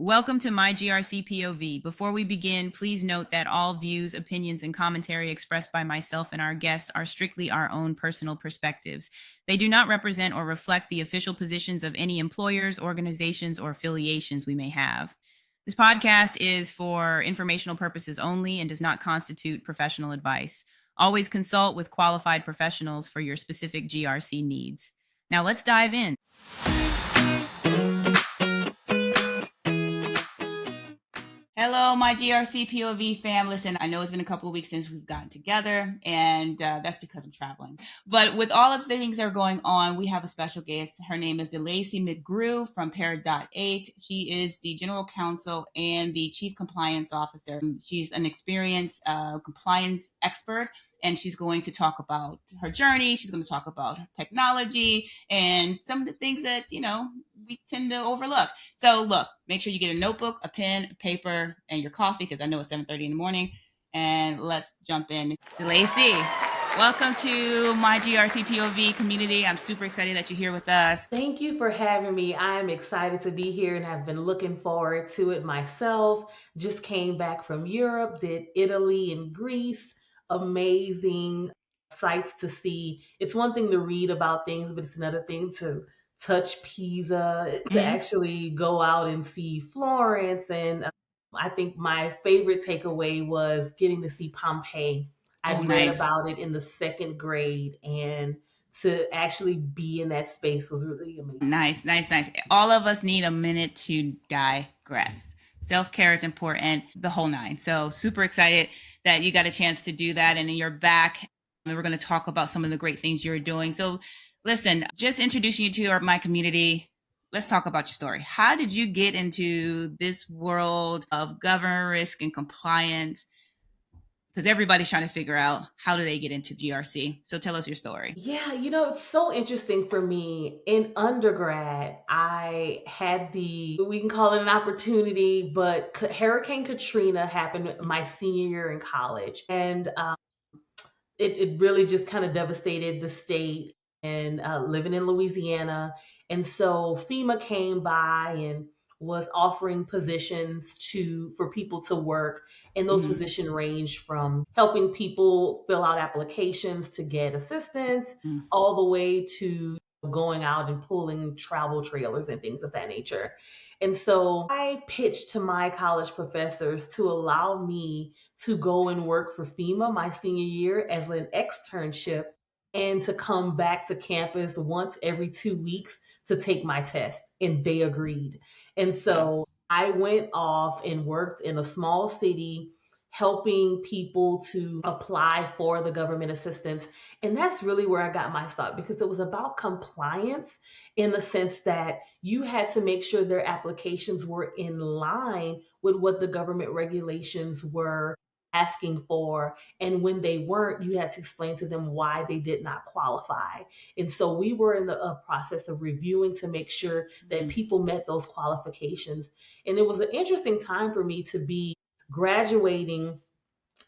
Welcome to MYGRCPOV. Before we begin, please note that all views, opinions, and commentary expressed by myself and our guests are strictly our own personal perspectives. They do not represent or reflect the official positions of any employers, organizations, or affiliations we may have. This podcast is for informational purposes only and does not constitute professional advice. Always consult with qualified professionals for your specific GRC needs. Now let's dive in. Hello, my GRC POV fam. Listen, I know it's been a couple of weeks since we've gotten together, and that's because I'm traveling. But with all of the things that are going on, we have a special guest. Her name is Da'Lacie McGrew from Peridot. She is the General Counsel and the Chief Compliance Officer. She's an experienced compliance expert, and she's going to talk about her journey. She's going to talk about technology and some of the things that, we tend to overlook. So look, make sure you get a notebook, a pen, a paper, and your coffee, because I know it's 7:30 in the morning. And let's jump in. Da'Lacie, welcome to my GRC POV community. I'm super excited that you're here with us. Thank you for having me. I'm excited to be here and have been looking forward to it myself. Just came back from Europe, did Italy and Greece. Amazing sights to see. It's one thing to read about things, but it's another thing to touch Pisa, to actually go out and see Florence. And I think my favorite takeaway was getting to see Pompeii. I'd read about it in the second grade, and to actually be in that space was really amazing. Nice. All of us need a minute to digress. Self-care is important, the whole nine. So super excited that you got a chance to do that, and you're back. And we're going to talk about some of the great things you're doing. So listen, just introducing you to my community. Let's talk about your story. How did you get into this world of government risk and compliance? Because everybody's trying to figure out how do they get into GRC. So tell us your story. Yeah, it's so interesting for me. In undergrad, I had we can call it an opportunity, but Hurricane Katrina happened my senior year in college. And it really just kind of devastated the state, and living in Louisiana. And so FEMA came by and was offering positions for people to work. And those positions ranged from helping people fill out applications to get assistance, all the way to going out and pulling travel trailers and things of that nature. And so I pitched to my college professors to allow me to go and work for FEMA my senior year as an externship, and to come back to campus once every 2 weeks to take my test. And they agreed. And so I went off and worked in a small city, helping people to apply for the government assistance. And that's really where I got my start, because it was about compliance, in the sense that you had to make sure their applications were in line with what the government regulations were asking for. And when they weren't, you had to explain to them why they did not qualify. And so we were in the process of reviewing to make sure that people met those qualifications. And it was an interesting time for me to be graduating.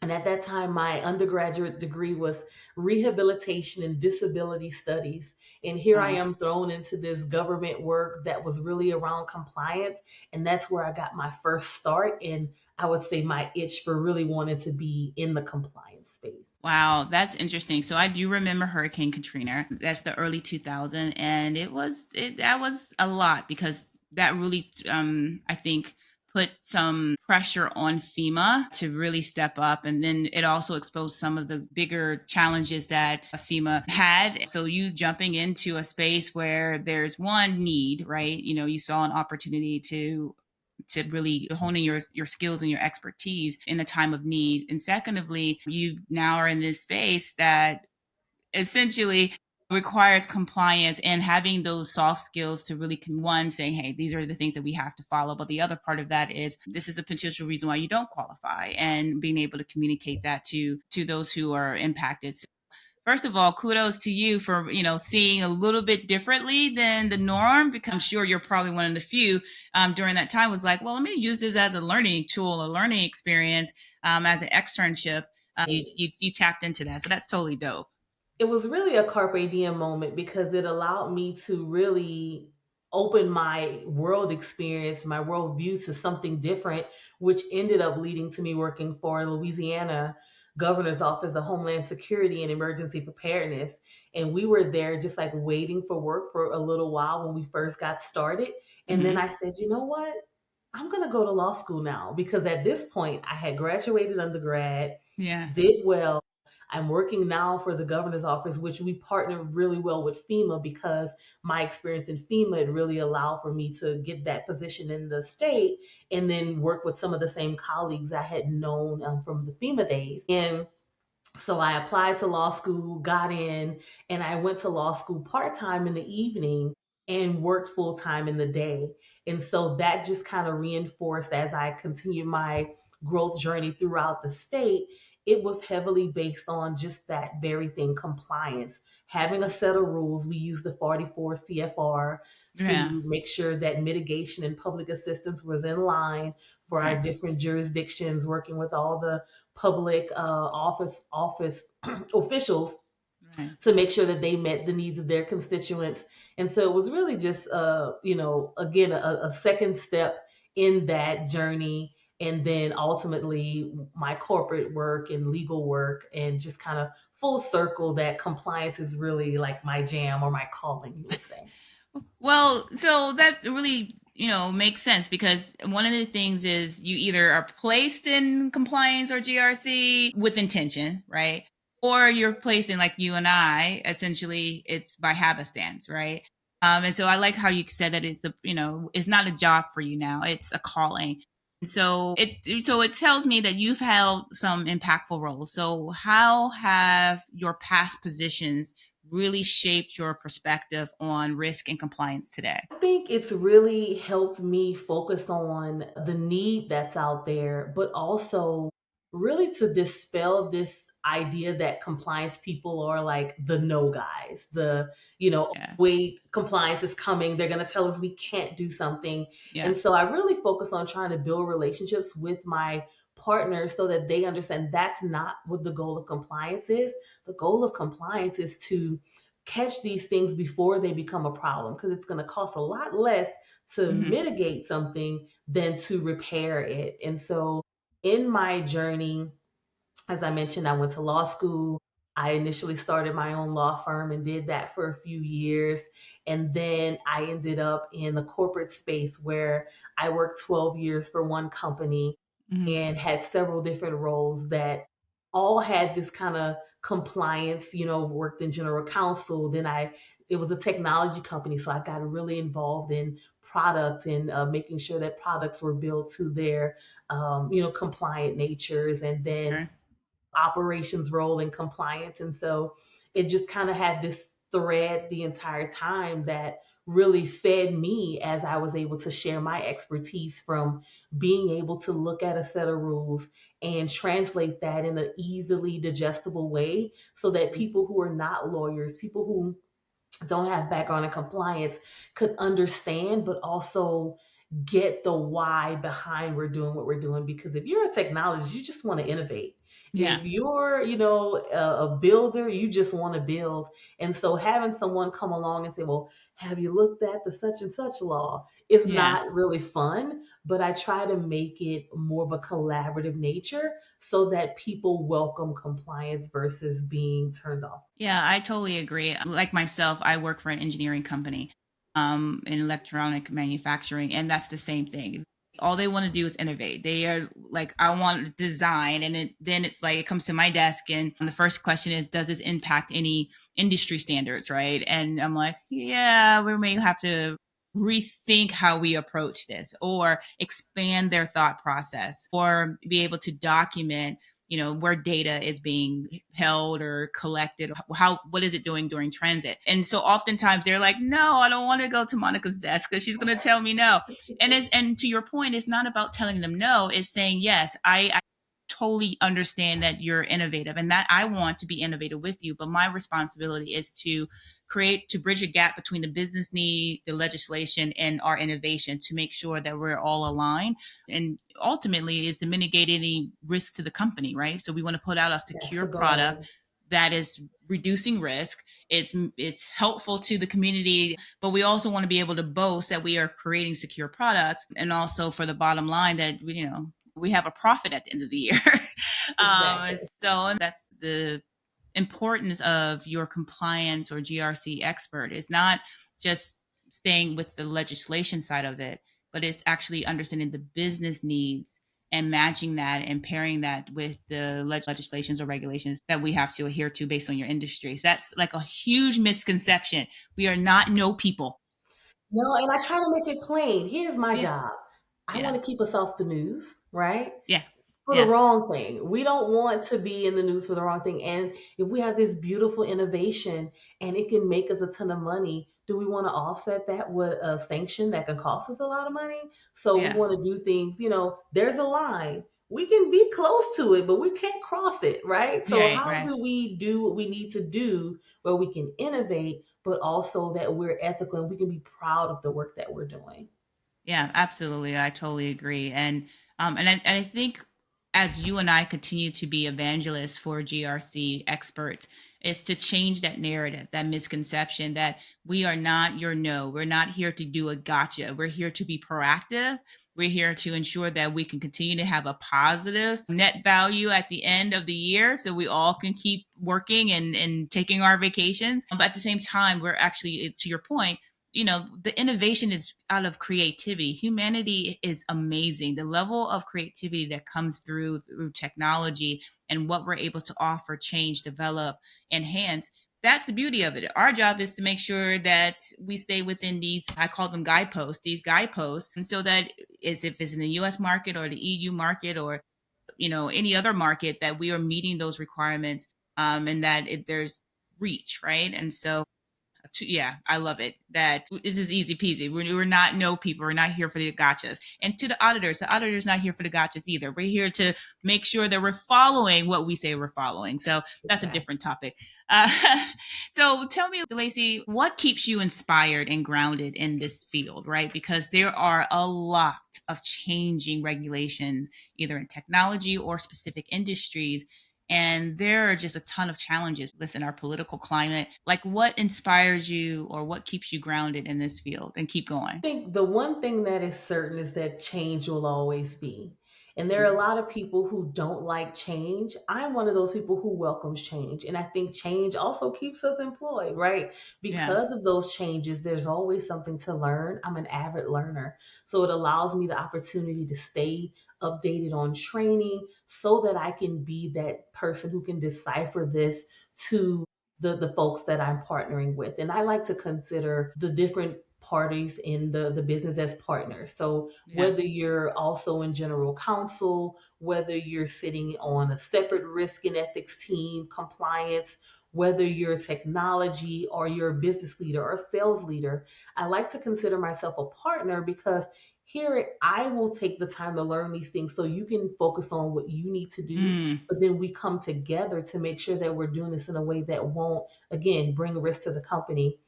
And at that time, my undergraduate degree was rehabilitation and disability studies. And here I am thrown into this government work that was really around compliance. And that's where I got my first start. And I would say my itch for really wanting to be in the compliance space. Wow, that's interesting. So I do remember Hurricane Katrina. That's the early 2000s, and that was a lot, because that really, I think, put some pressure on FEMA to really step up. And then it also exposed some of the bigger challenges that FEMA had. So you jumping into a space where there's one need, right? You saw an opportunity to really hone in your skills and your expertise in a time of need. And secondly, you now are in this space that essentially requires compliance and having those soft skills to really, one, saying, hey, these are the things that we have to follow. But the other part of that is this is a potential reason why you don't qualify, and being able to communicate that to those who are impacted. So first of all, kudos to you for, seeing a little bit differently than the norm, because I'm sure you're probably one of the few during that time was like, well, let me use this as a learning tool, a learning experience, as an externship. You tapped into that. So that's totally dope. It was really a carpe diem moment, because it allowed me to really opened my world experience, my world view to something different, which ended up leading to me working for Louisiana Governor's Office of Homeland Security and Emergency Preparedness. And we were there just like waiting for work for a little while when we first got started. And then Hmm. I said, you know what? I'm going to go to law school now because at this point I had graduated undergrad, Yeah. did well. I'm working now for the governor's office, which we partner really well with FEMA because my experience in FEMA had really allowed for me to get that position in the state and then work with some of the same colleagues I had known from the FEMA days. And so I applied to law school, got in, and I went to law school part time in the evening and worked full time in the day. And so that just kind of reinforced as I continued my growth journey throughout the state. It was heavily based on just that very thing, compliance, having a set of rules. We use the 44 CFR Yeah. to make sure that mitigation and public assistance was in line for our Right. different jurisdictions, working with all the public office officials Right. to make sure that they met the needs of their constituents. And so it was really just again a second step in that journey. And then ultimately my corporate work and legal work and just kind of full circle that compliance is really like my jam or my calling, you would say. Well, so that really, makes sense because one of the things is you either are placed in compliance or GRC with intention, right? Or you're placed in like you and I, essentially it's by happenstance, right? And so I like how you said that it's not a job for you now, it's a calling. So it tells me that you've held some impactful roles. So how have your past positions really shaped your perspective on risk and compliance today? I think it's really helped me focus on the need that's out there, but also really to dispel this idea that compliance people are like the no guys, Yeah. wait, compliance is coming. They're going to tell us we can't do something. Yeah. And so I really focus on trying to build relationships with my partners so that they understand that's not what the goal of compliance is. The goal of compliance is to catch these things before they become a problem because it's going to cost a lot less to Hmm. mitigate something than to repair it. And so in my journey, as I mentioned, I went to law school. I initially started my own law firm and did that for a few years. And then I ended up in the corporate space where I worked 12 years for one company Hmm. and had several different roles that all had this kind of compliance, worked in general counsel. It was a technology company. So I got really involved in product and making sure that products were built to their, compliant natures. And then Sure. operations role in compliance. And so it just kind of had this thread the entire time that really fed me as I was able to share my expertise from being able to look at a set of rules and translate that in an easily digestible way so that people who are not lawyers, people who don't have background in compliance could understand, but also get the why behind we're doing what we're doing. Because if you're a technologist, you just want to innovate. Yeah. If you're, a builder, you just want to build. And so having someone come along and say, well, have you looked at the such and such law is Yeah. not really fun, but I try to make it more of a collaborative nature so that people welcome compliance versus being turned off. Yeah, I totally agree. Like myself, I work for an engineering company in electronic manufacturing, and that's the same thing. All they want to do is innovate. They are like, I want design, and then it's like it comes to my desk, and the first question is, does this impact any industry standards, right? And I'm like, yeah, we may have to rethink how we approach this, or expand their thought process, or be able to document where data is being held or collected, how what is it doing during transit. And so oftentimes they're like, no, I don't want to go to Monica's desk because she's going to tell me no. And to your point, it's not about telling them no, it's saying yes, I totally understand that you're innovative and that I want to be innovative with you, but my responsibility is to bridge a gap between the business need, the legislation, and our innovation to make sure that we're all aligned. And ultimately is to mitigate any risk to the company, right? So we want to put out a That's secure the product goal. that is reducing risk. It's helpful to the community, but we also want to be able to boast that we are creating secure products, and also for the bottom line that we have a profit at the end of the year. Exactly. So that's the importance of your compliance or GRC expert. Is not just staying with the legislation side of it, but it's actually understanding the business needs and matching that and pairing that with the legislations or regulations that we have to adhere to based on your industry. So that's like a huge misconception. We are not no people. No, and I try to make it plain. Here's my Yeah, job. I yeah, want to keep us off the news, right? yeah, For the yeah, wrong thing. We don't want to be in the news for the wrong thing. And if we have this beautiful innovation and it can make us a ton of money, do we want to offset that with a sanction that can cost us a lot of money? So we yeah. want to do things, there's a line. We can be close to it, but we can't cross it, right? So Right, how right. do we do what we need to do where we can innovate, but also that we're ethical and we can be proud of the work that we're doing? Yeah, absolutely. I totally agree. And I think as you and I continue to be evangelists for GRC experts, is to change that narrative, that misconception that we are not your no. We're not here to do a gotcha. We're here to be proactive. We're here to ensure that we can continue to have a positive net value at the end of the year so we all can keep working and taking our vacations. But at the same time, we're actually, to your point, the innovation is out of creativity. Humanity is amazing. The level of creativity that comes through technology and what we're able to offer, change, develop, enhance, that's the beauty of it. Our job is to make sure that we stay within these, I call them guideposts, these guideposts, and so that is, if it's in the US market or the EU market or any other market, that we are meeting those requirements, and that there's reach, right? And so yeah, I love it. That this is easy peasy. We're not no people. We're not here for the gotchas. And to the auditors not here for the gotchas either. We're here to make sure that we're following what we say we're following. So that's a Exactly. different topic. Uh, so tell me, Lacey, what keeps you inspired and grounded in this field, right? Because there are a lot of changing regulations, either in technology or specific industries, and there are just a ton of challenges. Listen, our political climate, like what inspires you or what keeps you grounded in this field and keep going? Think the one thing that is certain is that change will always be. And there are a Mhm. lot of people who don't like change. I'm one of those people who welcomes change. And I think change also keeps us employed, right? Yeah. Because of those changes, there's always something to learn. I'm an avid learner. So it allows me the opportunity to stay updated on training so that I can be that person who can decipher this to the folks that I'm partnering with. And I like to consider the different parties in the business as partners. So Yeah. whether you're also in general counsel, whether you're sitting on a separate risk and ethics team, compliance, whether you're technology or you're a business leader or sales leader, I like to consider myself a partner because here I will take the time to learn these things so you can focus on what you need to do, Mm. but then we come together to make sure that we're doing this in a way that won't, again, bring risk to the company.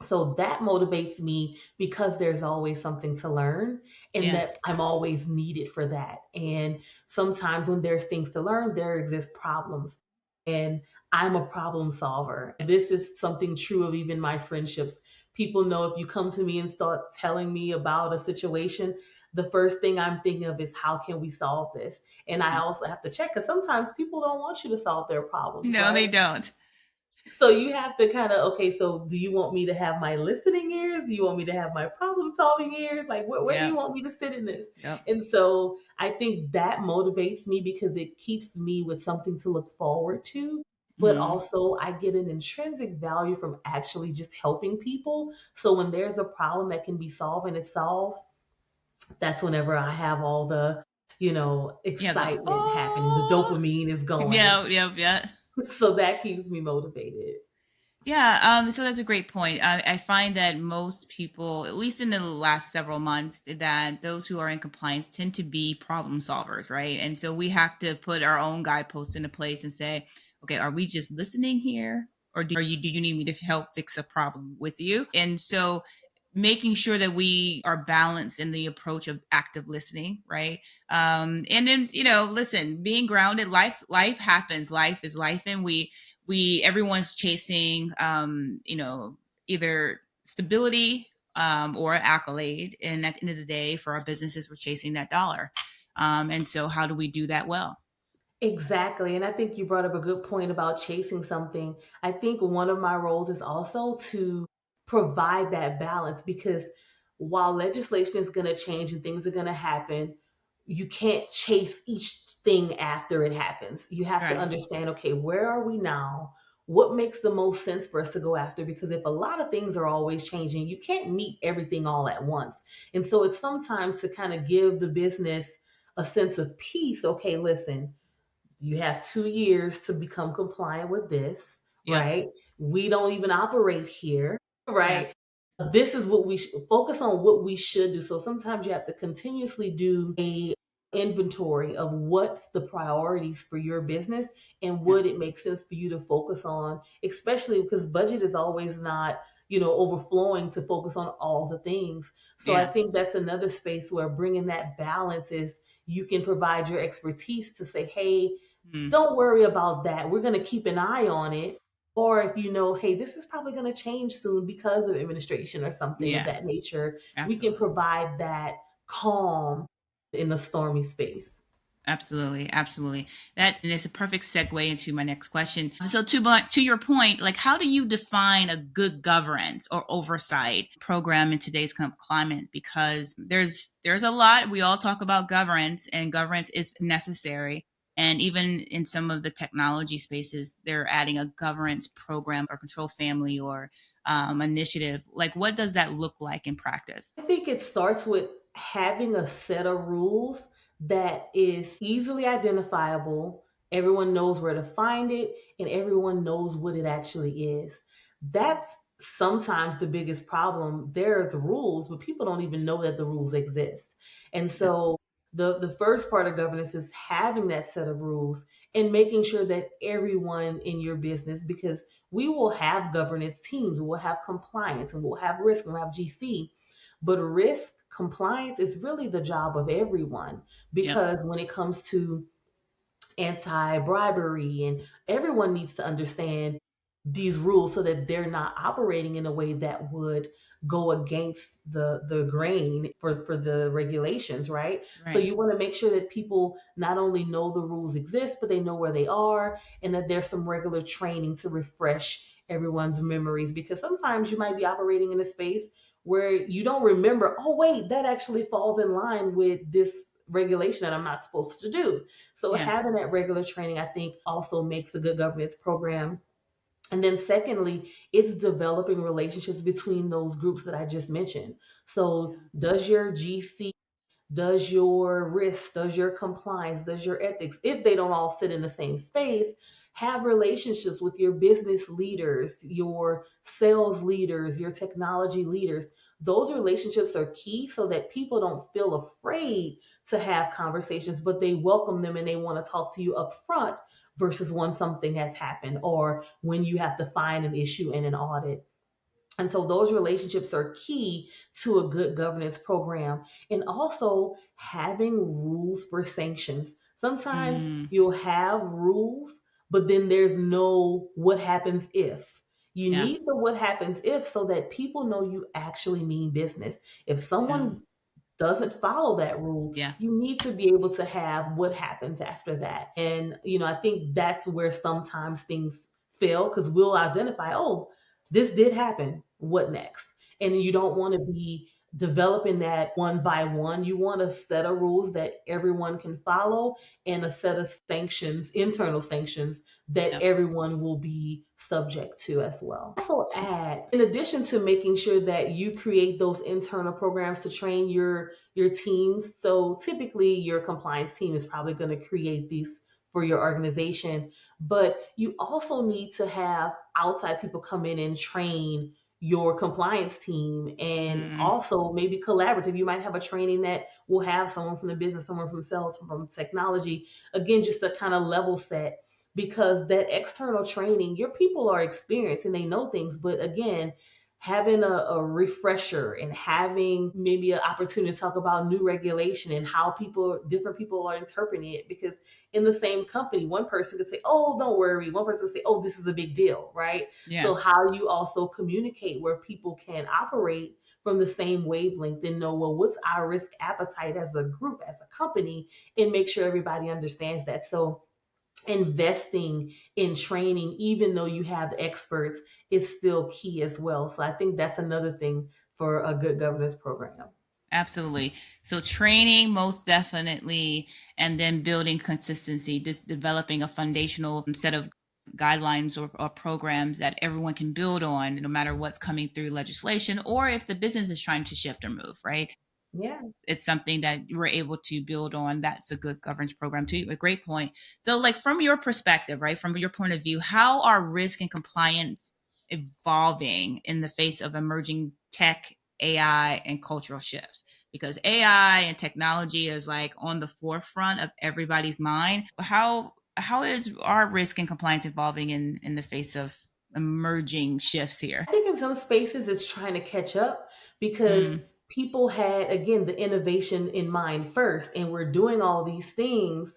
So that motivates me because there's always something to learn and Yeah. that I'm always needed for that. And sometimes when there's things to learn, there exist problems. And I'm a problem solver. This is something true of even my friendships. People know if you come to me and start telling me about a situation, the first thing I'm thinking of is how can we solve this? And I Yeah. also have to check because sometimes people don't want you to solve their problems, No, they right? don't. So you have to kind of, okay, so do you want me to have my listening ears? Do you want me to have my problem solving ears? Like, where do you Yep. want me to sit in this? Yep. And so I think that motivates me because it keeps me with something to look forward to. But Mm. also, I get an intrinsic value from actually just helping people. So when there's a problem that can be solved and it solves, that's whenever I have all the, Yeah. The excitement happening. The oh. dopamine is going. Yeah. Yeah. Yeah. So that keeps me motivated. Yeah, so that's a great point. I find that most people, at least in the last several months, that those who are in compliance tend to be problem solvers, right? And so we have to put our own guideposts into place and say, okay, are we just listening here, or do you need me to help fix a problem with you? And so making sure that we are balanced in the approach of active listening, right? And then listen, being grounded. Life happens. Life is life, and we everyone's chasing either stability or accolade, and at the end of the day for our businesses we're chasing that dollar, and so how do we do that well? Exactly. And I think you brought up a good point about chasing something. I think one of my roles is also to provide that balance because while legislation is going to change and things are going to happen, you can't chase each thing after it happens. You have to Right. understand, okay, where are we now? What makes the most sense for us to go after? Because if a lot of things are always changing, you can't meet everything all at once. And so it's sometimes to kind of give the business a sense of peace. Okay, listen, you have 2 years to become compliant with this, Yep. right? We don't even operate here, Yeah. right? This is what we focus on, what we should do. So sometimes you have to continuously do a inventory of what's the priorities for your business and Yeah. what it makes sense for you to focus on, especially because budget is always not, overflowing to focus on all the things. So I Yeah. think that's another space where bringing that balance is you can provide your expertise to say, hey, Mm. don't worry about that. We're going to keep an eye on it. Or if you know, hey, this is probably going to change soon because of administration or something of Yeah. that nature, we can Absolutely. provide that calm in a stormy space. Absolutely, absolutely. That and it's a perfect segue into my next question. So to your point, like how do you define a good governance or oversight program in today's climate? Because there's a lot we all talk about governance, and governance is necessary. And even in some of the technology spaces, they're adding a governance program or control family or initiative. Like, what does that look like in practice? I think it starts with having a set of rules that is easily identifiable. Everyone knows where to find it and everyone knows what it actually is. That's sometimes the biggest problem. There's rules, but people don't even know that the rules exist. And Yeah, so the first part of governance is having that set of rules and making sure that everyone in your business, because we will have governance teams, we'll have compliance, and we'll have risk, and we'll have GC, but risk compliance is really the job of everyone yep, because when it comes to anti bribery, and everyone needs to understand these rules so that they're not operating in a way that would go against the grain for the regulations, right? So right, you want to make sure that people not only know the rules exist, but they know where they are and that there's some regular training to refresh everyone's memories because sometimes you might be operating in a space where you don't remember, oh wait, that actually falls in line with this regulation that I'm not supposed to do. So yeah, having that regular training, I think, also makes a good governance program. And then secondly, it's developing relationships between those groups that I just mentioned. So yeah, does your GC, does your risk, does your compliance, does your ethics, if they don't all sit in the same space, have relationships with your business leaders, your sales leaders, your technology leaders. Those relationships are key so that people don't feel afraid to have conversations, but they welcome them and they want to talk to you up front versus when something has happened or when you have to find an issue in an audit. And so those relationships are key to a good governance program. And also having rules for sanctions. Sometimes mm, you'll have rules, but then there's no what happens if. You yeah, need the what happens if so that people know you actually mean business. If yeah, someone doesn't follow that rule, yeah, you need to be able to have what happens after that. And, I think that's where sometimes things fail because we'll identify, oh, this did happen. What next? And you don't want to be developing that one by one. You want a set of rules that everyone can follow and a set of sanctions, internal sanctions that yeah, everyone will be subject to as well. Also add, in addition to making sure that you create those internal programs to train your teams. So typically your compliance team is probably going to create these for your organization, but you also need to have outside people come in and train your compliance team and mm, also maybe collaborative. You might have a training that will have someone from the business, someone from sales, from technology, again, just to kind of level set because that external training, your people are experienced and they know things, but again, having a refresher and having maybe an opportunity to talk about new regulation and how different people are interpreting it. Because in the same company, one person could say, oh, don't worry. One person could say, oh, this is a big deal, right? Yeah. So how you also communicate where people can operate from the same wavelength and know, well, what's our risk appetite as a group, as a company, and make sure everybody understands that. So investing in training, even though you have experts, is still key as well. So I think that's another thing for a good governance program. Absolutely. So training, most definitely, and then building consistency, just developing a foundational set of guidelines or programs that everyone can build on, no matter what's coming through legislation or if the business is trying to shift or move, right? Yeah. It's something that you were able to build on. That's a good governance program too. A great point. So, like from your perspective, right, from your point of view, how are risk and compliance evolving in the face of emerging tech, AI, and cultural shifts? Because AI and technology is like on the forefront of everybody's mind. How is our risk and compliance evolving in the face of emerging shifts here? I think in some spaces it's trying to catch up because Mm, people had, again, the innovation in mind first, and we're doing all these things.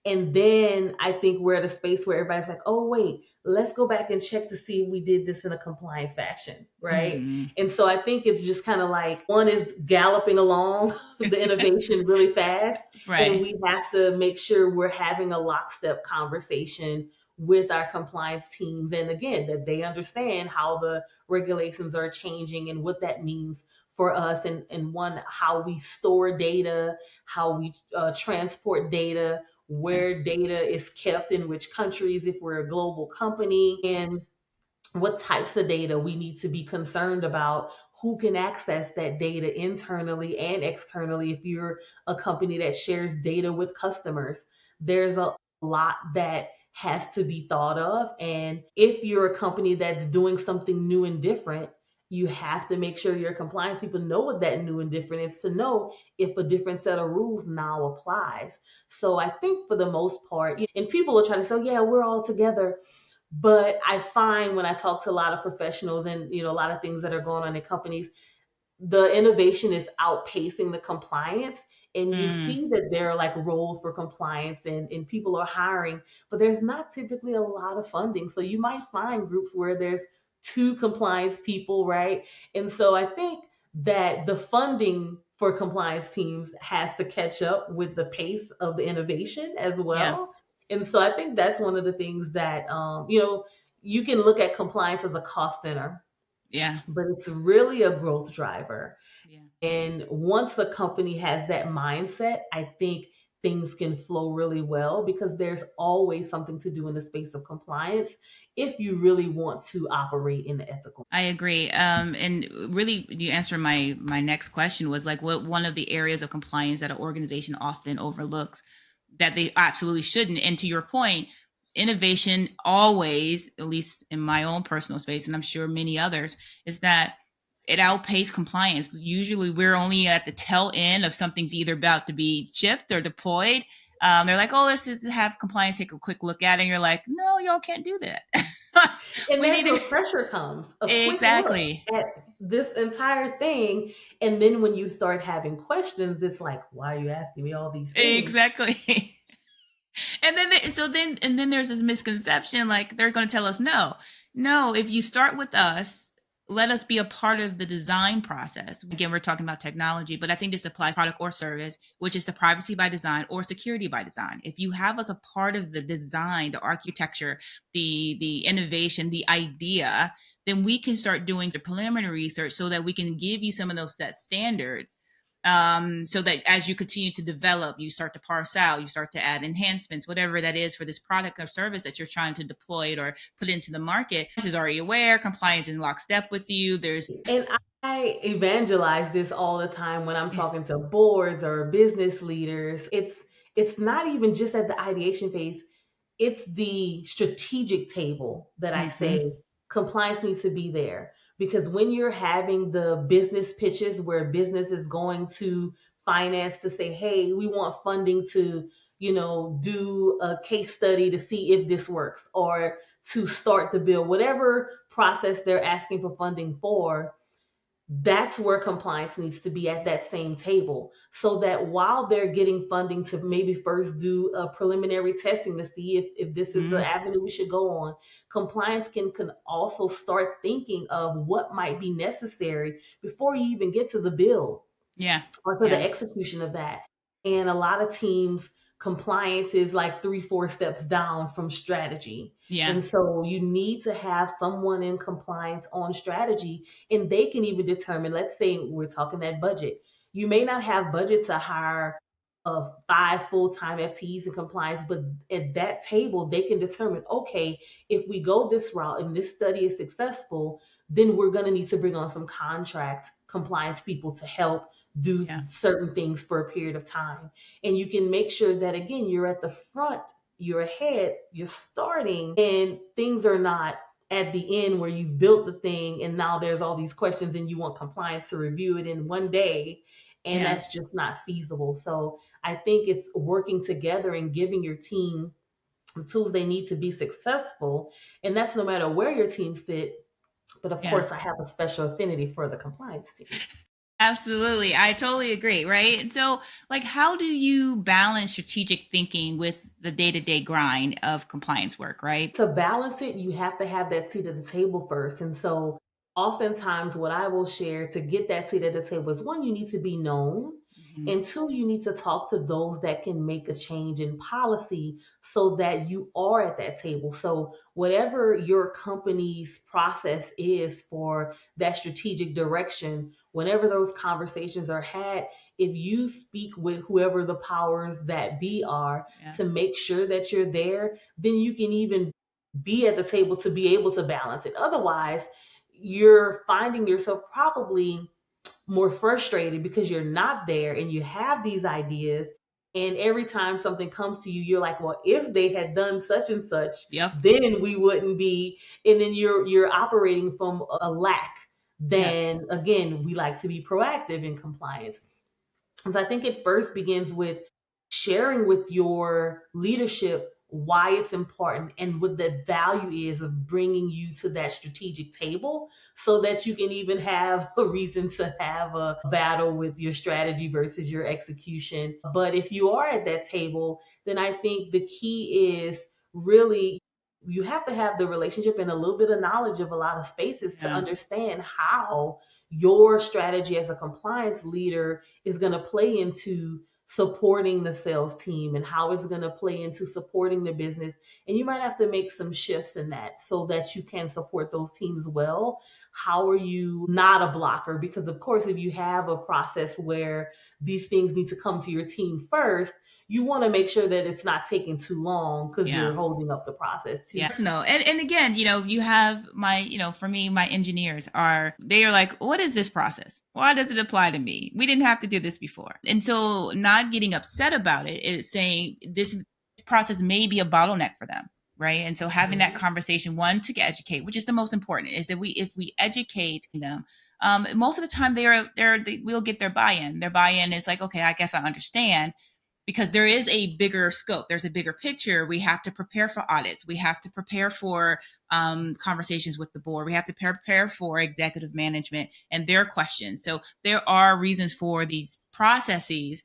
And then I think we're at a space where everybody's like, oh, wait, let's go back and check to see if we did this in a compliant fashion, right? mm, And so I think it's just kind of like one is galloping along the innovation really fast, and right. we have to make sure we're having a lockstep conversation with our compliance teams. And again, that they understand how the regulations are changing and what that means for us. And one, how we store data, how we transport data, Yeah. where data is kept in which countries if we're a global company, and what types of data we need to be concerned about, who can access that data internally and externally. If you're a company that shares data with customers, there's a lot that has to be thought of. And if you're a company that's doing something new and different, you have to make sure your compliance people know what that new and different is, to know if a different set of rules now applies. So I think for the most part, and people are trying to say, yeah, we're all together, but I find when I talk to a lot of professionals and a lot of things that are going on in companies, the innovation is outpacing the compliance. And you Mm, see that there are like roles for compliance, and people are hiring, but there's not typically a lot of funding. So you might find groups where there's two compliance people, right? And so I think that the funding for compliance teams has to catch up with the pace of the innovation as yeah. well. And so I think that's one of the things that, you can look at compliance as a cost center, Yeah. but it's really a growth driver. Yeah. And once the company has that mindset, I think things can flow really well, because there's always something to do in the space of compliance if you really want to operate in the ethical. I agree. And really, you answered my next question was like, what one of the areas of compliance that an organization often overlooks that they absolutely shouldn't. And to your point, innovation always, at least in my own personal space, and I'm sure many others, is that it outpaces compliance. Usually, we're only at the tail end of something's either about to be shipped or deployed. They're like, "Oh, let's just have compliance take a quick look at it." And you're like, "No, y'all can't do that. And We that's need where to." pressure comes, a quick look Exactly. at this entire thing. And then when you start having questions, it's like, why are you asking me all these things? Exactly. And then there's this misconception like they're going to tell us no. No, if you start with us, let us be a part of the design process. Again, we're talking about technology, but I think this applies to product or service, which is the privacy by design or security by design. If you have us a part of the design, the architecture, the innovation, the idea, then we can start doing the preliminary research so that we can give you some of those set standards, so that as you continue to develop, you start to parse out, you start to add enhancements, whatever that is for this product or service that you're trying to deploy it or put into the market. This is already aware, compliance in lockstep with you. There's And I evangelize this all the time when I'm talking to boards or business leaders. It's not even just at the ideation phase. It's the strategic table that I mm-hmm, say compliance needs to be there. Because when you're having the business pitches where business is going to finance to say, hey, we want funding to, do a case study to see if this works, or to start the bill, whatever process they're asking for funding for. That's where compliance needs to be at that same table, so that while they're getting funding to maybe first do a preliminary testing to see if this is the Mm, avenue we should go on, compliance can also start thinking of what might be necessary before you even get to the bill yeah. or to the Yeah. execution of that. And a lot of teams, compliance is like 3, 4 steps down from strategy. Yeah. And so you need to have someone in compliance on strategy, and they can even determine, let's say we're talking that budget. You may not have budget to hire 5 full-time FTEs in compliance, but at that table, they can determine, okay, if we go this route and this study is successful, then we're going to need to bring on some contract compliance people to help do Yeah. certain things for a period of time. And you can make sure that, again, you're at the front, you're ahead, you're starting, and things are not at the end where you've built the thing and now there's all these questions and you want compliance to review it in one day. And Yeah. that's just not feasible. So I think it's working together and giving your team the tools they need to be successful. And that's no matter where your team sit. But of Yeah. course, I have a special affinity for the compliance team. Absolutely. I totally agree, right? And so, like, how do you balance strategic thinking with the day-to-day grind of compliance work, right? To balance it, you have to have that seat at the table first. And so, oftentimes, what I will share to get that seat at the table is, one, you need to be known. Mhm. And two, you need to talk to those that can make a change in policy so that you are at that table. So, whatever your company's process is for that strategic direction, whenever those conversations are had, if you speak with whoever the powers that be are Yeah. to make sure that you're there, then you can even be at the table to be able to balance it. Otherwise, you're finding yourself probably more frustrated because you're not there and you have these ideas. And every time something comes to you, you're like, well, if they had done such and such, Yep. then we wouldn't be. And then you're operating from a lack. Yeah. Then again, we like to be proactive in compliance. So I think it first begins with sharing with your leadership why it's important and what the value is of bringing you to that strategic table, so that you can even have a reason to have a battle with your strategy versus your execution. But if you are at that table, then I think the key is really you have to have the relationship and a little bit of knowledge of a lot of spaces to Yeah. understand how your strategy as a compliance leader is going to play into supporting the sales team and how it's going to play into supporting the business. And you might have to make some shifts in that so that you can support those teams well. How are you not a blocker? Because, of course, if you have a process where these things need to come to your team first, you want to make sure that it's not taking too long because Yeah. you're holding up the process too. Yes, no. And again, you have my, for me, my engineers they are like, what is this process? Why does it apply to me? We didn't have to do this before. And so not getting upset about it is saying this process may be a bottleneck for them. Right. And so having that Mhm. conversation, one, to educate, which is the most important, is that if we educate them, most of the time they will get their buy-in. Their buy-in is like, okay, I guess I understand, because there is a bigger scope, there's a bigger picture. We have to prepare for audits, we have to prepare for conversations with the board, we have to prepare for executive management and their questions. So there are reasons for these processes.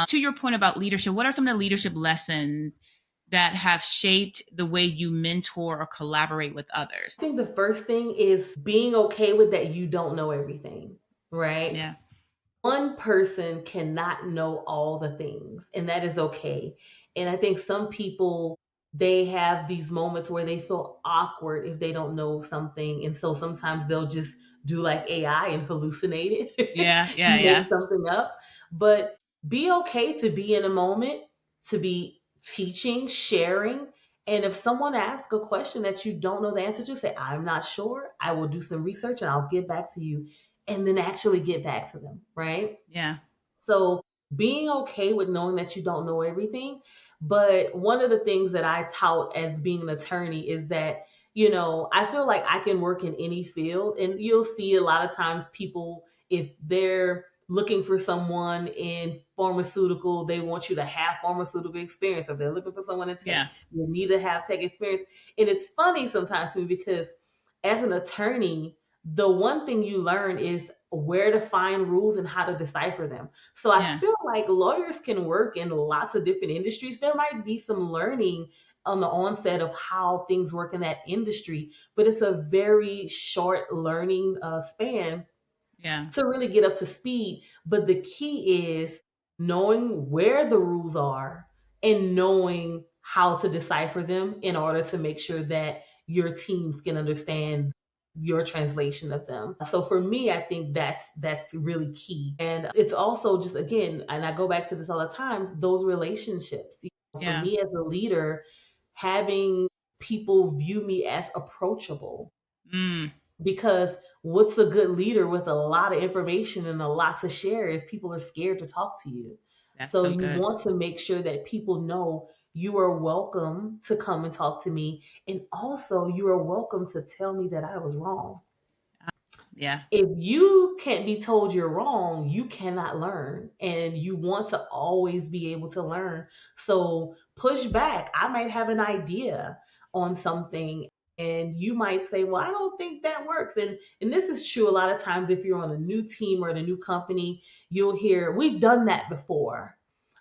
To your point about leadership, what are some of the leadership lessons that have shaped the way you mentor or collaborate with others? I think the first thing is being okay with that you don't know everything, right? Yeah. One person cannot know all the things, and that is okay. And I think some people, they have these moments where they feel awkward if they don't know something, and so sometimes they'll just do like AI and hallucinate it, Yeah. Yeah. make Yeah. something up. But be okay to be in a moment, to be teaching, sharing. And if someone asks a question that you don't know the answer to, say, I'm not sure, I will do some research and I'll get back to you, and then actually get back to them, right? Yeah. So being okay with knowing that you don't know everything. But one of the things that I tout as being an attorney is that, I feel like I can work in any field. And you'll see a lot of times people, if they're looking for someone in pharmaceutical, they want you to have pharmaceutical experience. If they're looking for someone in tech, Yeah. you need to have tech experience. And it's funny sometimes to me because as an attorney, the one thing you learn is where to find rules and how to decipher them. So I Yeah. feel like lawyers can work in lots of different industries. There might be some learning on the onset of how things work in that industry, but it's a very short learning span Yeah. to really get up to speed. But the key is knowing where the rules are and knowing how to decipher them in order to make sure that your teams can understand your translation of them. So for me, I think that's really key. And it's also just again, and I go back to this all the time, those relationships. For Yeah. me as a leader, having people view me as approachable, Mm, because what's a good leader with a lot of information and a lot to share if people are scared to talk to you? that's So so you good. want to make sure that people know you are welcome to come and talk to me. And also, you are welcome to tell me that I was wrong. Yeah. If you can't be told you're wrong, you cannot learn. And you want to always be able to learn. So push back. I might have an idea on something and you might say, well, I don't think that works. And this is true a lot of times if you're on a new team or at a new company, you'll hear, we've done that before.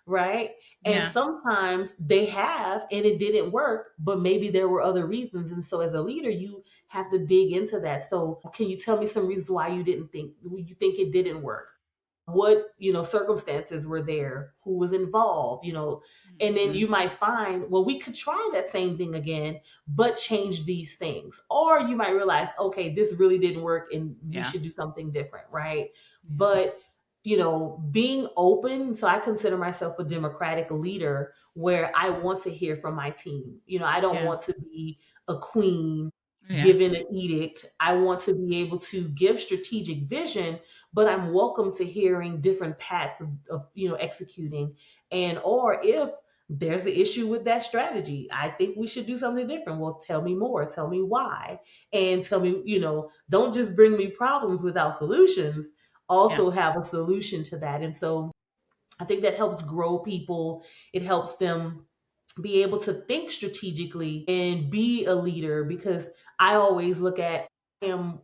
Right. And Yeah. sometimes they have and it didn't work, but maybe there were other reasons. And so as a leader, you have to dig into that. So can you tell me some reasons why you think it didn't work? What, circumstances were there? Who was involved? And then Hmm. you might find, well, we could try that same thing again, but change these things. Or you might realize, okay, this really didn't work and we Yeah. should do something different, right? Yeah. But being open, so I consider myself a democratic leader where I want to hear from my team. I don't Yeah. want to be a queen Yeah. given an edict. I want to be able to give strategic vision, but I'm welcome to hearing different paths of executing. And or if there's the issue with that strategy, I think we should do something different. Well, tell me more, tell me why, and tell me, don't just bring me problems without solutions. Yeah. Also have a solution to that. And so I think that helps grow people. It helps them be able to think strategically and be a leader, because I always look at I am,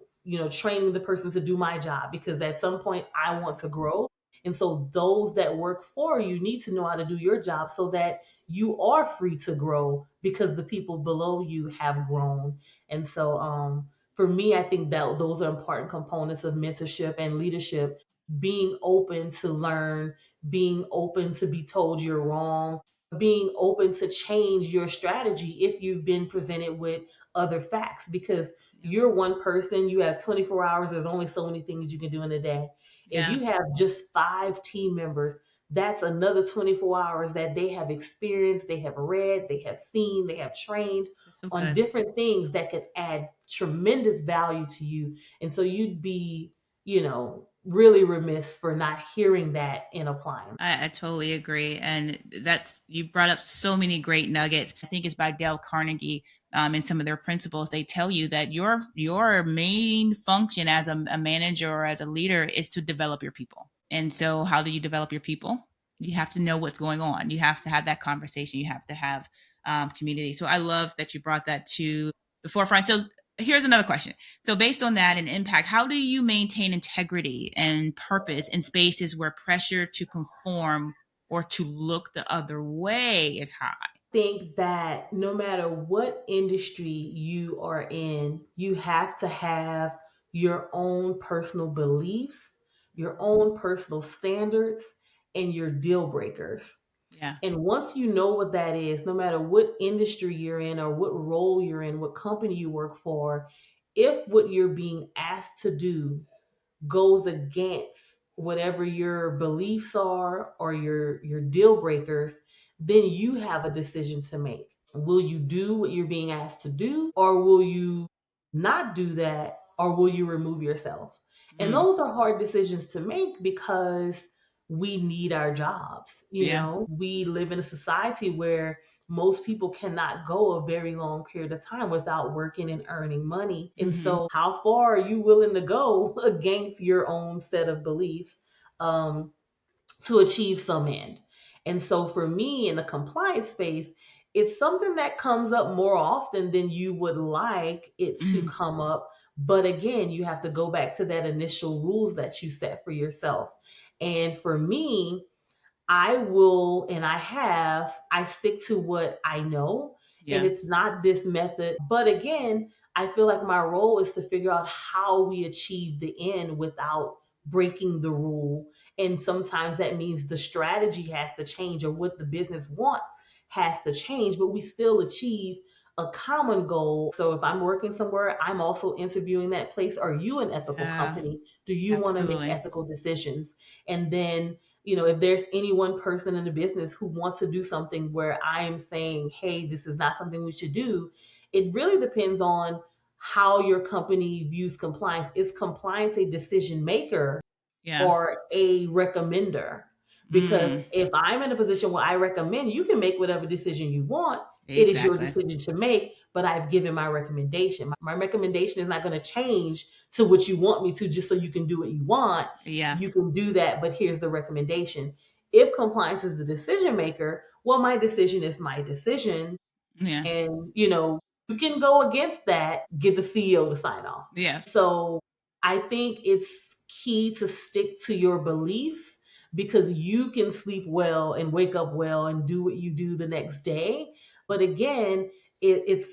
training the person to do my job because at some point I want to grow. And so those that work for you need to know how to do your job so that you are free to grow because the people below you have grown. And so for me, I think that those are important components of mentorship and leadership: being open to learn, being open to be told you're wrong, being open to change your strategy if you've been presented with other facts, because Yep. you're one person, you have 24 hours, there's only so many things you can do in a day. If Yeah. you have just 5 team members, that's another 24 hours that they have experienced, they have read, they have seen, they have trained That's so on good. different things that could add tremendous value to you. And so you'd be, really remiss for not hearing that and applying. I totally agree. And you brought up so many great nuggets. I think it's by Dale Carnegie. In some of their principles, they tell you that your main function as a manager or as a leader is to develop your people. And so, how do you develop your people? You have to know what's going on. You have to have that conversation. You have to have community. So, I love that you brought that to the forefront. So, here's another question. So, based on that and impact, how do you maintain integrity and purpose in spaces where pressure to conform or to look the other way is high? Think that no matter what industry you are in, you have to have your own personal beliefs, your own personal standards, and your deal breakers. Yeah. And once you know what that is, no matter what industry you're in or what role you're in, what company you work for, if what you're being asked to do goes against whatever your beliefs are or your deal breakers, then you have a decision to make. Will you do what you're being asked to do, or will you not do that, or will you remove yourself? And Mm, those are hard decisions to make because we need our jobs. yeah. We live in a society where most people cannot go a very long period of time without working and earning money. And Hmm. so, how far are you willing to go against your own set of beliefs? um, to achieve some end. And so for me in the compliance space, it's something that comes up more often than you would like it to Mhm. come up. But again, you have to go back to that initial rules that you set for yourself. And for me, I will, and I stick to what I know. And Yeah. it's not this method. But again, I feel like my role is to figure out how we achieve the end without breaking the rule. And sometimes that means the strategy has to change or what the business want has to change, but we still achieve a common goal. So if I'm working somewhere, I'm also interviewing that place. Are you an ethical Yeah. company? Do you want to make Absolutely. ethical decisions? And then if there's any one person in the business who wants to do something where I am saying, hey, this is not something we should do, it really depends on how your company views compliance. Is compliance a decision maker Yeah. or a recommender? Because Mm. if I'm in a position where I recommend, you can make whatever decision you want. It is your Exactly. decision to make, but I've given my recommendation. My recommendation is not going to change to what you want me to just so you can do what you want. Yeah. You can do that, but here's the recommendation. If compliance is the decision maker, well, my decision is my decision. Yeah. And, you can go against that, get the CEO to sign off. Yeah. So I think it's key to stick to your beliefs because you can sleep well and wake up well and do what you do the next day. But again, it's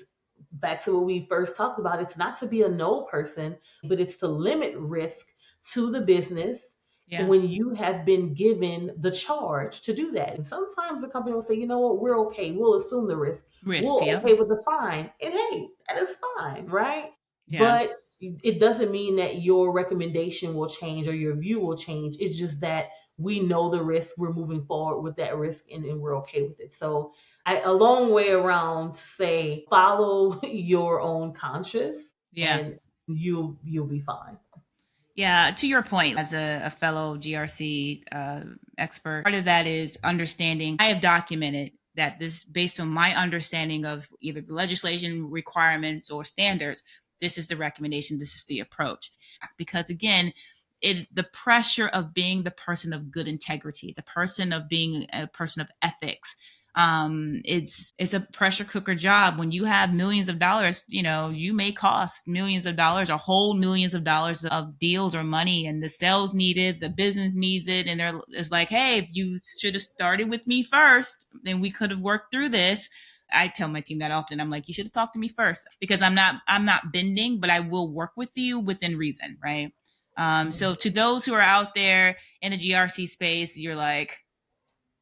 back to what we first talked about. It's not to be a no person, but it's to limit risk to the business Yeah. when you have been given the charge to do that. And sometimes the company will say, you know what, we're okay. We'll assume the risk. Risk. We're Yep. okay with the fine. And hey, that is fine, right? Yeah. But it doesn't mean that your recommendation will change or your view will change. It's just that we know the risk, we're moving forward with that risk, and we're okay with it. So a long way around to say follow your own conscience Yeah. and you'll be fine. Yeah, to your point, as a fellow GRC expert, part of that is understanding. I have documented that this, based on my understanding of either the legislation requirements or standards, this is the recommendation, this is the approach. Because again, the pressure of being the person of good integrity, the person of being a person of ethics, it's a pressure cooker job. When you have millions of dollars, you may cost millions of dollars or hold millions of dollars of deals or money, and the sales needed, the business needs it, and it's like, hey, if you should have started with me first, then we could have worked through this. I tell my team that often. I'm like, you should have talked to me first, because I'm not bending, but I will work with you within reason, right? So to those who are out there in the GRC space, you're like,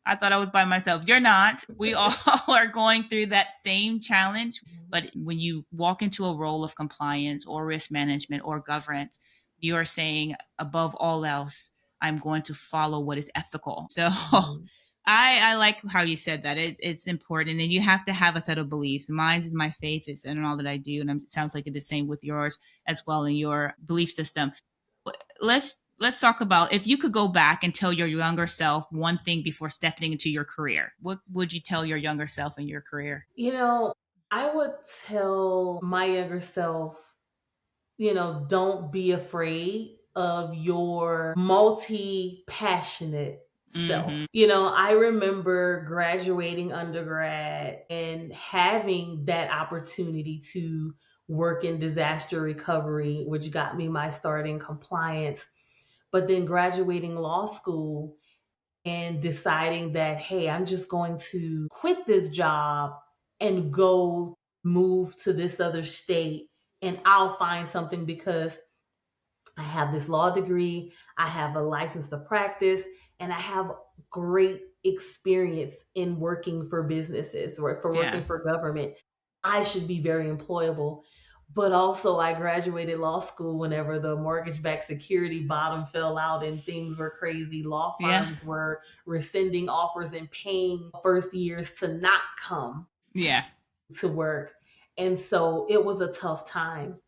I thought I was by myself. You're not. We all are going through that same challenge. But when you walk into a role of compliance or risk management or governance, you are saying, above all else, I'm going to follow what is ethical. So Mhm. I like how you said that. It's important, and you have to have a set of beliefs. Mine is my faith, is in all that I do, and it sounds like it's the same with yours as well in your belief system. Let's talk about, if you could go back and tell your younger self one thing before stepping into your career, what would you tell your younger self in your career? You know, I would tell my younger self, don't be afraid of your multi passionate self. Mm-hmm. I remember graduating undergrad and having that opportunity to work in disaster recovery, which got me my start in compliance. But then graduating law school and deciding that, hey, I'm just going to quit this job and go move to this other state and I'll find something because I have this law degree, I have a license to practice, and I have great experience in working for businesses or for Yeah. working for government. I should be very employable. But also, I graduated law school whenever the mortgage backed security bottom fell out and things were crazy. Law Yeah. firms were rescinding offers and paying first years to not come Yeah. to work. And so it was a tough time.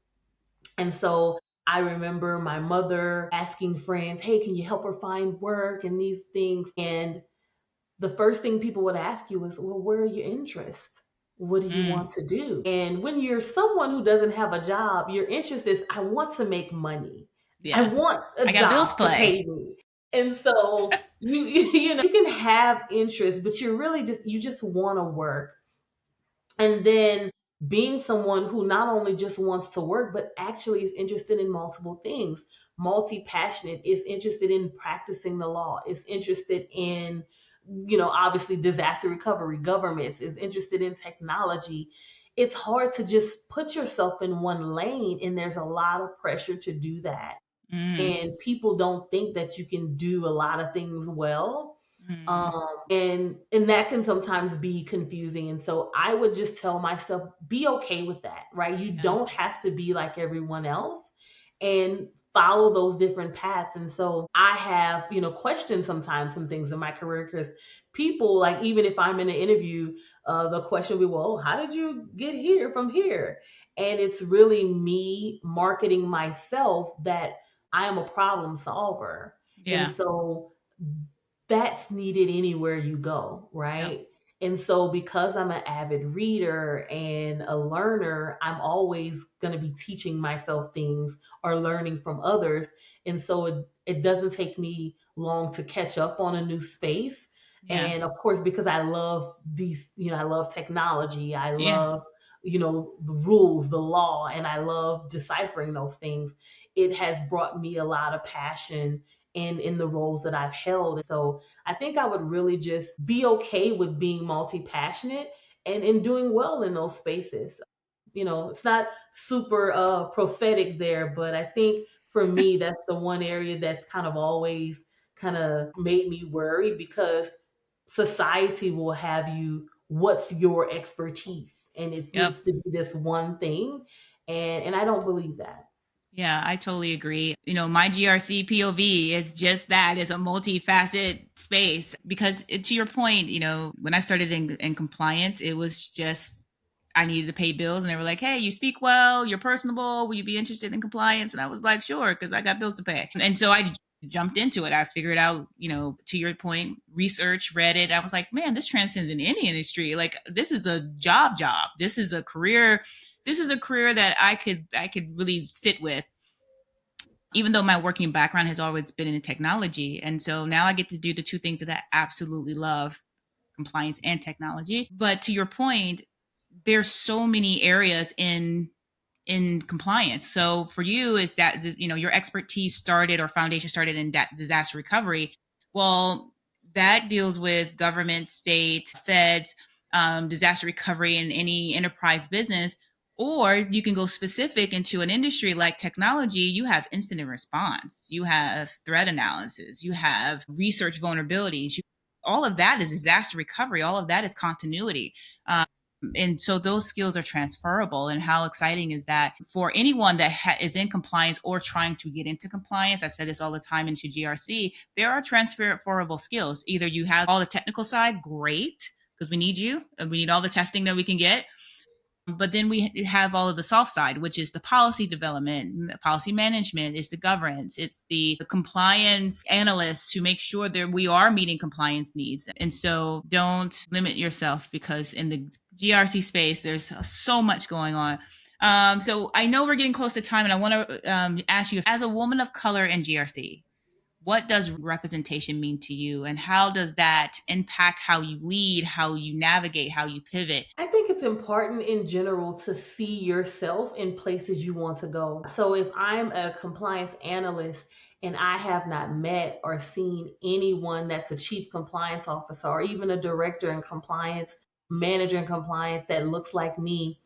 And so I remember my mother asking friends, hey, can you help her find work and these things? And the first thing people would ask you is, well, where are your interests? What do you Mm. want to do? And when you're someone who doesn't have a job, your interest is, I want to make money. I Yeah. want a I got bills job to to play. pay me. And so you can have interest, but you just want to work. And then being someone who not only just wants to work, but actually is interested in multiple things, multi passionate, is interested in practicing the law, is interested in, obviously disaster recovery, governments, is interested in technology. It's hard to just put yourself in one lane, and there's a lot of pressure to do that. Mm, And people don't think that you can do a lot of things well. mm, And that can sometimes be confusing. And so I would just tell myself, be okay with that, right? You yeah. don't have to be like everyone else, and follow those different paths. And so I have, questioned sometimes some things in my career, because people, like, even if I'm in an interview, the question will be, well, how did you get here from here? And it's really me marketing myself that I am a problem solver. And Yeah. so that's needed anywhere you go, Yep. right? And so, because I'm an avid reader and a learner, I'm always going to be teaching myself things or learning from others. And so, it doesn't take me long to catch up on a new space. Yeah. And of course, because I love I love technology, I Yeah. love, the rules, the law, and I love deciphering those things. It has brought me a lot of passion in the roles that I've held. And so I think I would really just be okay with being multi-passionate and doing well in those spaces. It's not super prophetic there, but I think for me that's the one area that's kind of always kind of made me worry, because society will have you, what's your expertise? And it Yep. needs to be this one thing. And I don't believe that. Yeah, I totally agree. My GRC POV is just that, is a multifaceted space because to your point, when I started in compliance, it was just I needed to pay bills and they were like, "Hey, you speak well, you're personable, will you be interested in compliance?" And I was like, "Sure," because I got bills to pay. And so I jumped into it. I figured out, to your point, research, read it. I was like, "Man, this transcends in any industry. Like this is a job. This is a career. This is a career that I could really sit with." Even though my working background has always been in technology. And so now I get to do the two things that I absolutely love, compliance and technology. But to your point, there's so many areas in compliance. So for you, is that your expertise started or foundation started in disaster recovery? Well, that deals with government, state, feds, disaster recovery, in any enterprise business. Or you can go specific into an industry like technology. You have incident response, you have threat analysis, you have research vulnerabilities. All of that is disaster recovery. All of that is continuity. And so those skills are transferable. And how exciting is that for anyone that is in compliance or trying to get into compliance? I've said this all the time into GRC. There are transferable skills. Either you have all the technical side, great, because we need you, and we need all the testing that we can get. But then we have all of the soft side, which is the policy development, policy management, is the governance, it's the compliance analysts to make sure that we are meeting compliance needs. And so don't limit yourself, because in the GRC space, there's so much going on. So I know we're getting close to time, and I want to ask you, as a woman of color in GRC, what does representation mean to you, and how does that impact how you lead, how you navigate, how you pivot? I think it's important in general to see yourself in places you want to go. So if I'm a compliance analyst and I have not met or seen anyone that's a chief compliance officer or even a director in compliance, manager in compliance that looks like me,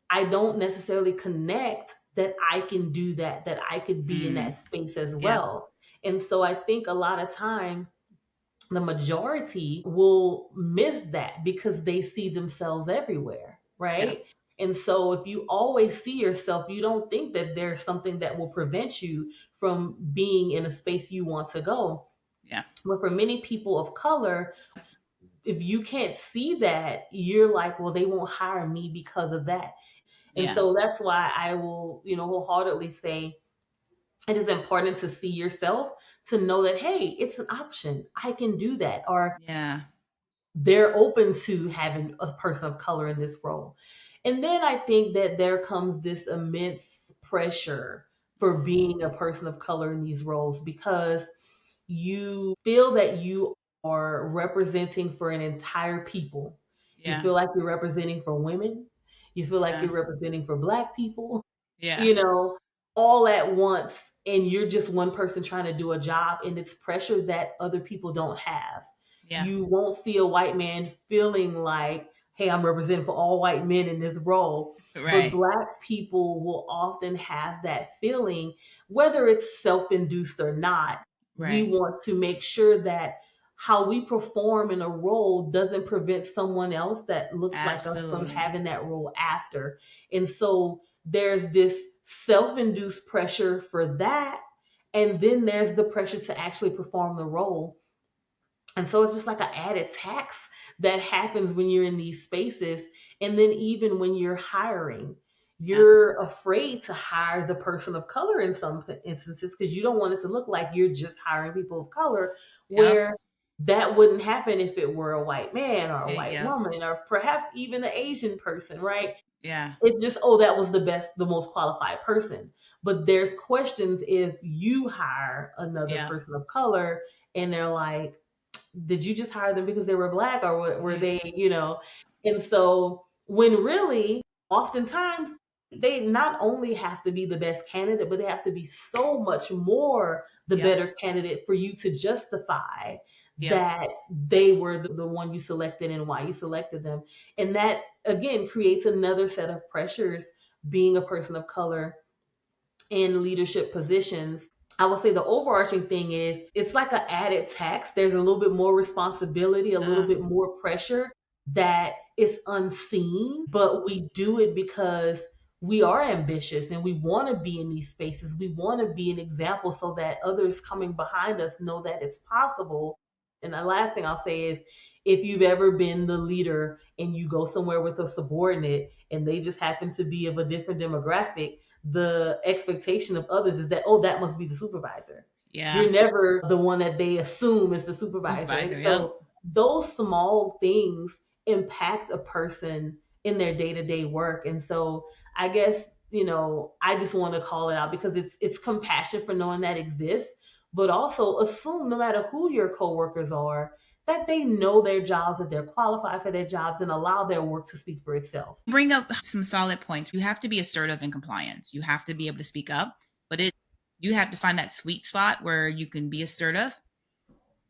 I don't necessarily connect that I can do that, that I could be in Mm, that space as yeah. well. And so I think a lot of time the majority will miss that because they see themselves everywhere, Yeah. right? And so if you always see yourself, you don't think that there's something that will prevent you from being in a space you want to go. Yeah. But for many people of color, if you can't see that, you're like, well, they won't hire me because of that. And Yeah. so that's why I will, wholeheartedly say it is important to see yourself, to know that, hey, it's an option. I can do that. Or Yeah. they're open to having a person of color in this role. And then I think that there comes this immense pressure for Mm, being a person of color in these roles, because you feel that you are representing for an entire people. You Yeah. feel like you're representing for women. You feel like Yeah. you're representing for Black people, Yeah. you know, all at once. And you're just one person trying to do a job, and it's pressure that other people don't have. Yeah. You won't see a white man feeling like, hey, I'm representing for all white men in this role. But Right. Black people will often have that feeling, whether it's self induced or not. We Right. want to make sure that how we perform in a role doesn't prevent someone else that looks like us from Absolutely. having that role after. And so there's this self induced pressure for that. And then there's the pressure to actually perform the role. And so it's just like an added tax that happens when you're in these spaces. And then even when you're hiring, Yeah. you're afraid to hire the person of color in some instances because you don't want it to look like you're just hiring people of color, Yep. where that wouldn't happen if it were a white man or a white Yep. woman or perhaps even an Asian person, right? Yeah. It's just, oh, that was the best, the most qualified person. But there's questions if you hire another Yeah. person of color and they're like, did you just hire them because they were Black, or were Yeah. they, you know? And so when really, oftentimes, they not only have to be the best candidate, but they have to be so much more the Yep. better candidate for you to justify Yep. that they were the one you selected and why you selected them. And that, again, creates another set of pressures being a person of color in leadership positions. I would say the overarching thing is it's like an added tax. There's a little bit more responsibility, a little Uh, bit more pressure that is unseen, but we do it because we are ambitious and we want to be in these spaces. We want to be an example so that others coming behind us know that it's possible. And the last thing I'll say is if you've ever been the leader and you go somewhere with a subordinate and they just happen to be of a different demographic, the expectation of others is that, oh, that must be the supervisor. yeah. You're never the one that they assume is the supervisor. And Supervisor. Yep. so those small things impact a person in their day-to-day work. And so I guess, I just want to call it out because it's compassion for knowing that exists, but also assume no matter who your coworkers are, that they know their jobs, that they're qualified for their jobs, and allow their work to speak for itself. Bring up some solid points. You have to be assertive in compliance. You have to be able to speak up, but you have to find that sweet spot where you can be assertive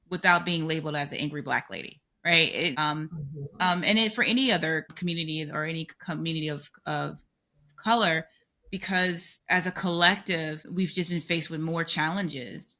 without being labeled as the angry Black lady, right? Mhm. And for any other community or any community of color, because as a collective, we've just been faced with more challenges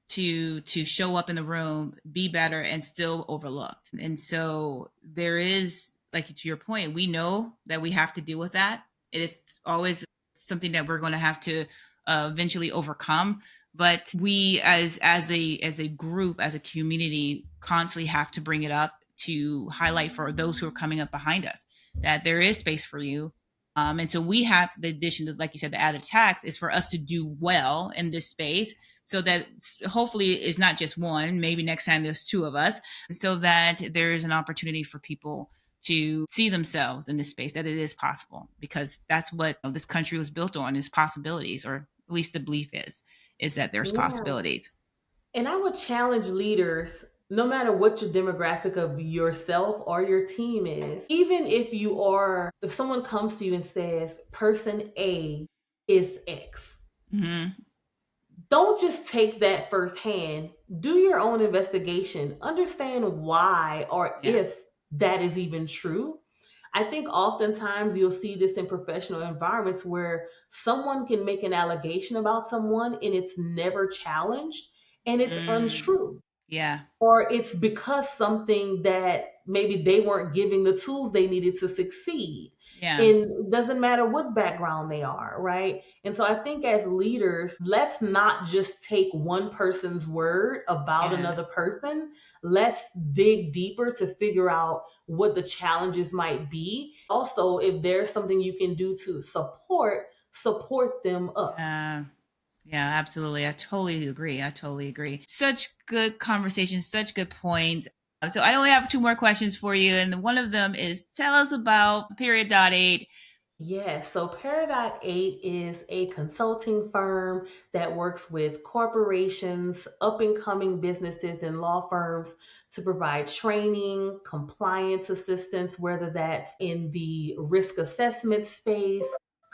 to show up in the room, be better, and still overlooked. And so there is, like to your point, we know that we have to deal with that. It is always something that we're going to have to eventually overcome. But we, as a group, as a community, constantly have to bring it up to highlight for those who are coming up behind us that there is space for you. And so we have the addition to, like you said, the added tax is for us to do well in this space so that hopefully it's not just one, maybe next time there's two of us, so that there is an opportunity for people to see themselves in this space, that it is possible, because that's what this country was built on, is possibilities, or at least the belief is that there's Yeah. possibilities. And I would challenge leaders, no matter what your demographic of yourself or your team is, even if someone comes to you and says, person A is X, Mm-hmm. don't just take that firsthand. Do your own investigation. Understand why or Yeah. if that is even true. I think oftentimes you'll see this in professional environments where someone can make an allegation about someone and it's never challenged and it's Mm. untrue, Yeah. or it's because something that maybe they weren't giving the tools they needed to succeed. Yeah. And it doesn't matter what background they are, right? And so I think as leaders, let's not just take one person's word about Yeah. another person. Let's dig deeper to figure out what the challenges might be. Also, if there's something you can do to support them up. Yeah. Yeah, absolutely. I totally agree. I totally agree. Such good conversation, such good points. So I only have two more questions for you. And one of them is, tell us about Period.8. Yes, so Peridot 8 is a consulting firm that works with corporations, up and coming businesses, and law firms to provide training, compliance assistance, whether that's in the risk assessment space,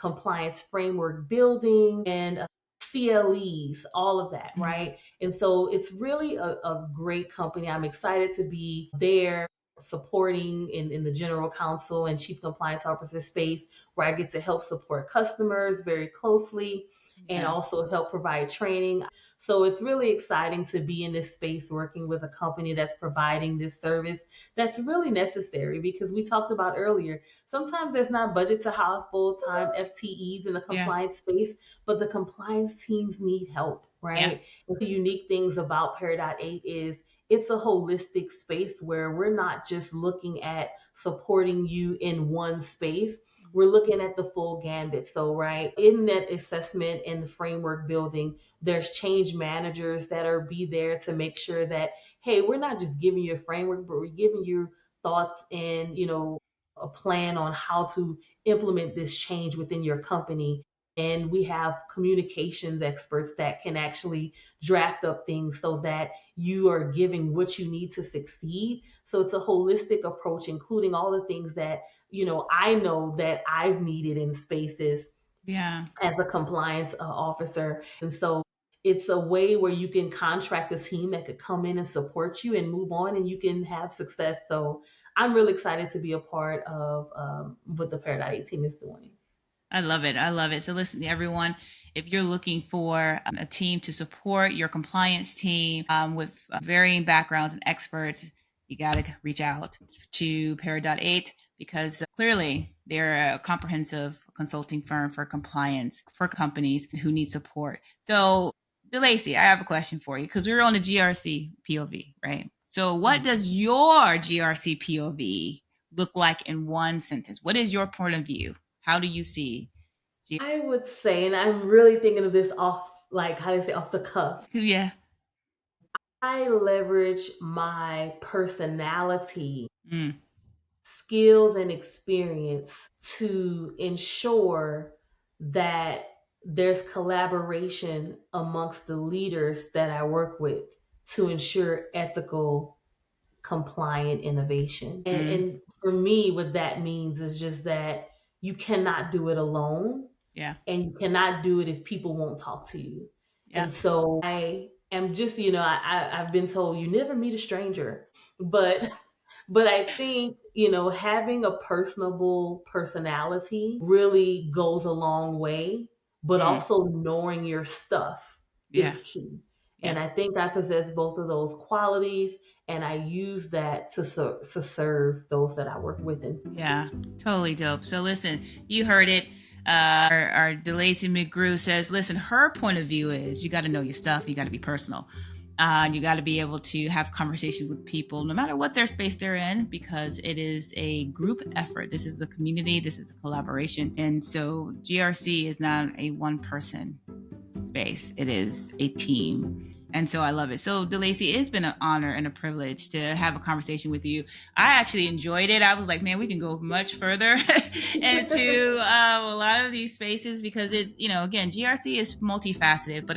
compliance framework building, and CLEs, all of that, Mhm. right? And so it's really a great company. I'm excited to be there supporting in the general counsel and chief compliance officer space where I get to help support customers very closely and Yeah. also help provide training. So it's really exciting to be in this space working with a company that's providing this service that's really necessary because we talked about earlier, sometimes there's not budget to hire full-time FTEs in the Yeah. compliance space, but the compliance teams need help, Yeah. right? And the unique things about Peridot 8 is it's a holistic space where we're not just looking at supporting you in one space, we're looking at the full gambit. So, right, in that assessment and the framework building, there's change managers that are be there to make sure that, hey, we're not just giving you a framework, but we're giving you thoughts and, a plan on how to implement this change within your company. And we have communications experts that can actually draft up things so that you are giving what you need to succeed. So it's a holistic approach, including all the things that I know that I've needed in spaces Yeah. as a compliance officer. And so it's a way where you can contract a team that could come in and support you and move on and you can have success. So I'm really excited to be a part of what the Paradise team is doing. I love it. I love it. So, listen, everyone, if you're looking for a team to support your compliance team with varying backgrounds and experts, you got to reach out to Peridot 8 because clearly they're a comprehensive consulting firm for compliance for companies who need support. So, Da'Lacie, I have a question for you because we were on the GRC POV, right? So, what does your GRC POV look like in one sentence? What is your point of view? How do you see? I would say, and I'm really thinking of this off, like how do you say, off the cuff. Yeah. I leverage my personality, Mm, skills, and experience to ensure that there's collaboration amongst the leaders that I work with to ensure ethical, compliant innovation. And, mm, and for me, what that means is just that you cannot do it alone yeah. and you cannot do it if people won't talk to you. Yeah. And so I am just, I've been told you never meet a stranger, but I think, having a personable personality really goes a long way, but Mm, also knowing your stuff yeah. is key. Yeah. And I think I possess both of those qualities, and I use that to serve those that I work with. And Yeah. Totally dope. So listen, you heard it. Our Da'Lacie McGrew says, listen, her point of view is you got to know your stuff. You got to be personal. You got to be able to have conversations with people, no matter what their space they're in, because it is a group effort. This is the community. This is a collaboration. And so GRC is not a one person space. It is a team. And so I love it. So, Da'Lacie, it's been an honor and a privilege to have a conversation with you. I actually enjoyed it. I was like, man, we can go much further into a lot of these spaces because it's, again, GRC is multifaceted. But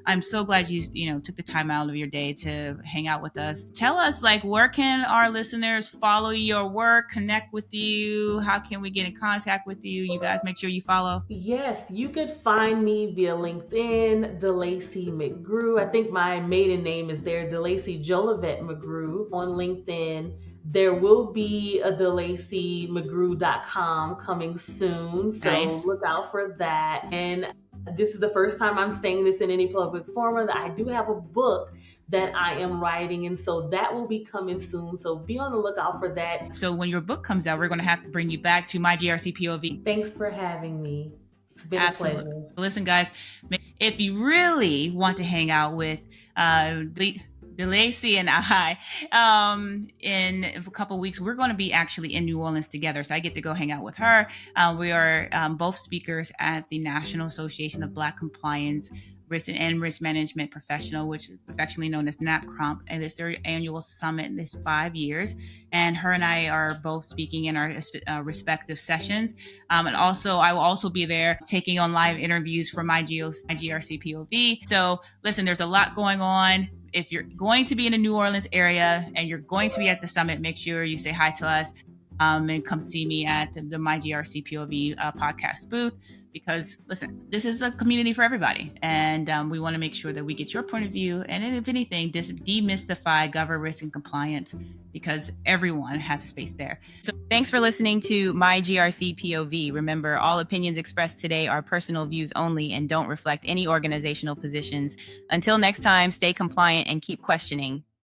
I'm so glad you took the time out of your day to hang out with us. Tell us, like, where can our listeners follow your work, connect with you? How can we get in contact with you? You guys make sure you follow. yes, you could find me via LinkedIn, Da'Lacie McGrew. I think my maiden name is there, Da'Lacie Jolivet McGrew on LinkedIn. There will be a DeLaceyMcGrew.com coming soon, so Nice. look out for that. And this is the first time I'm saying this in any public forum. I do have a book that I am writing, and so that will be coming soon. So be on the lookout for that. So when your book comes out, we're going to have to bring you back to my GRC POV. Thanks for having me. It's been a Absolutely. pleasure. Listen, guys, if you really want to hang out with Da'Lacie and I in a couple of weeks, we're going to be actually in New Orleans together. So I get to go hang out with her. We are both speakers at the National Association of Black Compliance risk management professional, which is affectionately known as NAPCROMP, and it's their annual summit this 5 years. And her and I are both speaking in our respective sessions. And also, I will also be there taking on live interviews for my GRCPOV. So listen, there's a lot going on. If you're going to be in the New Orleans area and you're going to be at the summit, make sure you say hi to us and come see me at the MYGRCPOV podcast booth. Because listen, this is a community for everybody, and we want to make sure that we get your point of view, and if anything, demystify governance, risk, and compliance, because everyone has a space there. So thanks for listening to My GRC POV. Remember, all opinions expressed today are personal views only and don't reflect any organizational positions. Until next time, stay compliant and keep questioning.